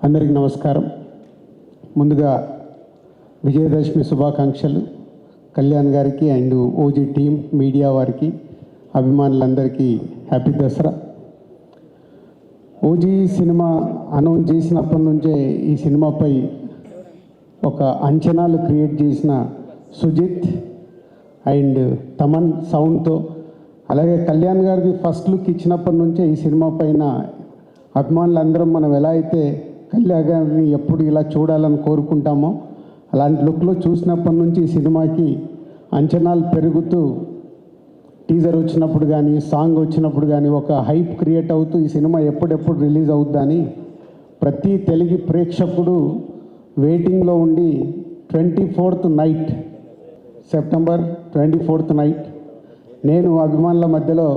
అందరికీ నమస్కారం. ముందుగా విజయదశమి శుభాకాంక్షలు కళ్యాణ్ గారికి అండ్ ఓజీ టీం, మీడియా వారికి, అభిమానులందరికీ happy Dasara. OG cinema announce చేసినప్పటి నుంచే ఈ సినిమాపై ఒక అంచనాలు క్రియేట్ చేసిన సుజిత్ అండ్ తమన్ సౌండ్తో, అలాగే కళ్యాణ్ గారికి ఫస్ట్ లుక్ ఇచ్చినప్పటి నుంచే ఈ సినిమా పైన అభిమానులందరం మనం ఎలా అయితే కళ్యాణ్ గారిని ఎప్పుడు ఇలా చూడాలని కోరుకుంటామో అలాంటి లుక్లో చూసినప్పటి నుంచి ఈ సినిమాకి అంచనాలు పెరుగుతూ టీజర్ వచ్చినప్పుడు కానీ, సాంగ్ వచ్చినప్పుడు కానీ ఒక హైప్ క్రియేట్ అవుతూ ఈ సినిమా ఎప్పుడెప్పుడు రిలీజ్ అవుద్దని ప్రతి తెలుగు ప్రేక్షకుడు వెయిటింగ్లో ఉండి 24th night, September 24th night నేను అభిమానుల మధ్యలో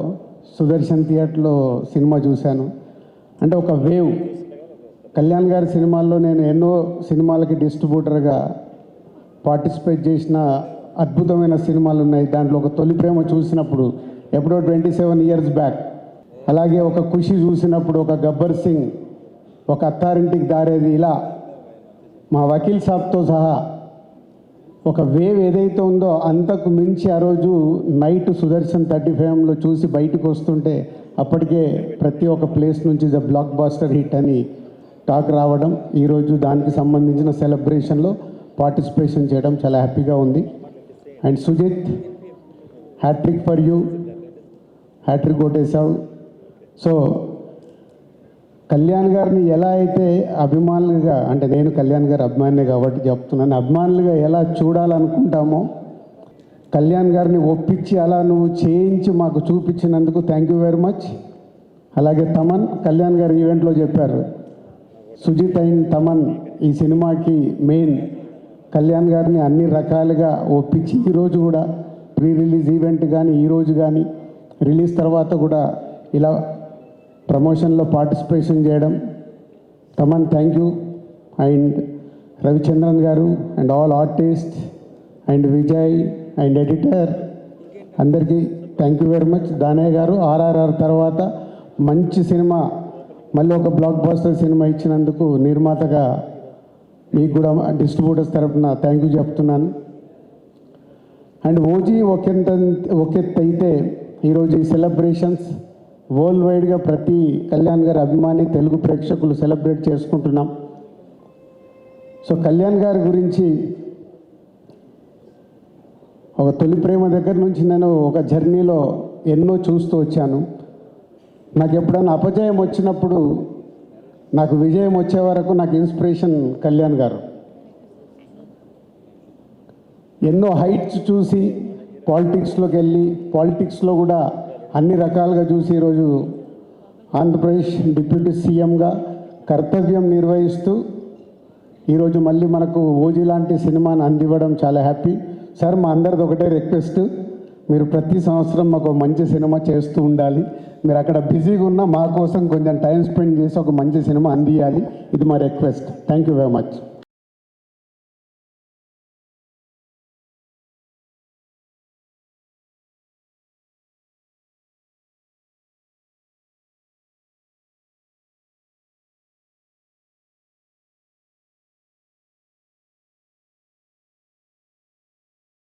సుదర్శన్ థియేటర్లో సినిమా చూశాను. అంటే ఒక వేవ్. కళ్యాణ్ గారి సినిమాల్లో నేను ఎన్నో సినిమాలకి డిస్ట్రిబ్యూటర్గా పార్టిసిపేట్ చేసిన అద్భుతమైన సినిమాలు ఉన్నాయి. దాంట్లో ఒక తొలి ప్రేమ చూసినప్పుడు ఎప్పుడో 27 years బ్యాక్, అలాగే ఒక ఖుషి చూసినప్పుడు, ఒక గబ్బర్ సింగ్, ఒక అత్తారింటికి దారేది, ఇలా మా వకీల్ సాబ్తో సహా ఒక వేవ్ ఏదైతే ఉందో అంతకు మించి ఆ రోజు నైట్ సుదర్శన్ 35లో చూసి బయటకు వస్తుంటే అప్పటికే ప్రతి ఒక్క ప్లేస్ నుంచి ద బ్లాక్ బాస్టర్ హిట్ అని టాక్ రావడం, ఈరోజు దానికి సంబంధించిన సెలబ్రేషన్లో పార్టిసిపేషన్ చేయడం చాలా హ్యాపీగా ఉంది. And Sujith, hattrick for you, hattrick కొట్టేశావు. సో కళ్యాణ్ గారిని ఎలా అయితే అభిమానులుగా, అంటే నేను కళ్యాణ్ గారి అభిమానినే కాబట్టి చెప్తున్నాను, అభిమానులుగా ఎలా చూడాలనుకుంటామో కళ్యాణ్ గారిని ఒప్పించి అలా నువ్వు చేయించి మాకు చూపించినందుకు థ్యాంక్ యూ వెరీ మచ్. అలాగే తమన్, కళ్యాణ్ గారు ఈవెంట్లో చెప్పారు, సుజిత్ అండ్ తమన్ ఈ సినిమాకి మెయిన్. కళ్యాణ్ గారిని అన్ని రకాలుగా ఒప్పించి ఈరోజు కూడా ప్రీ రిలీజ్ ఈవెంట్ కానీ, ఈరోజు కానీ, రిలీజ్ తర్వాత కూడా ఇలా ప్రమోషన్లో పార్టిసిపేషన్ చేయడం. Thaman thank you. And Ravichandran garu and all artist and Vijay and editor అందరికీ thank you very much. Danayya garu RRR తర్వాత మంచి సినిమా, మళ్ళీ ఒక బ్లాక్ బాస్టర్ సినిమా ఇచ్చినందుకు నిర్మాతగా మీకు కూడా డిస్ట్రిబ్యూటర్స్ తరఫున థ్యాంక్ యూ చెప్తున్నాను. అండ్ ఓజీ ఒకెత్త అయితే ఈరోజు ఈ సెలబ్రేషన్స్ వరల్డ్ వైడ్గా ప్రతి కళ్యాణ్ గారి అభిమాని తెలుగు ప్రేక్షకులు సెలబ్రేట్ చేసుకుంటున్నాం. సో కళ్యాణ్ గారి గురించి ఒక తొలి ప్రేమ దగ్గర నుంచి నేను ఒక జర్నీలో ఎన్నో చూస్తూ వచ్చాను. నాకు ఎప్పుడైనా అపజయం వచ్చినప్పుడు నాకు విజయం వచ్చే వరకు నాకు ఇన్స్పిరేషన్ కళ్యాణ్ గారు. ఎన్నో హైట్స్ చూసి పాలిటిక్స్లోకి వెళ్ళి, పాలిటిక్స్లో కూడా అన్ని రకాలుగా చూసి ఈరోజు ఆంధ్రప్రదేశ్ డిప్యూటీ సీఎంగా కర్తవ్యం నిర్వహిస్తూ ఈరోజు మళ్ళీ మనకు ఓజీ లాంటి సినిమాని అందివ్వడం చాలా హ్యాపీ. సార్, మా అందరిది ఒకటే రిక్వెస్ట్, మీరు ప్రతి సంవత్సరం మాకు మంచి సినిమా చేస్తూ ఉండాలి. మీరు అక్కడ బిజీగా ఉన్నా మా కోసం కొంచెం టైం స్పెండ్ చేసి ఒక మంచి సినిమా అందియాలి. ఇది మా request. Thank you very much.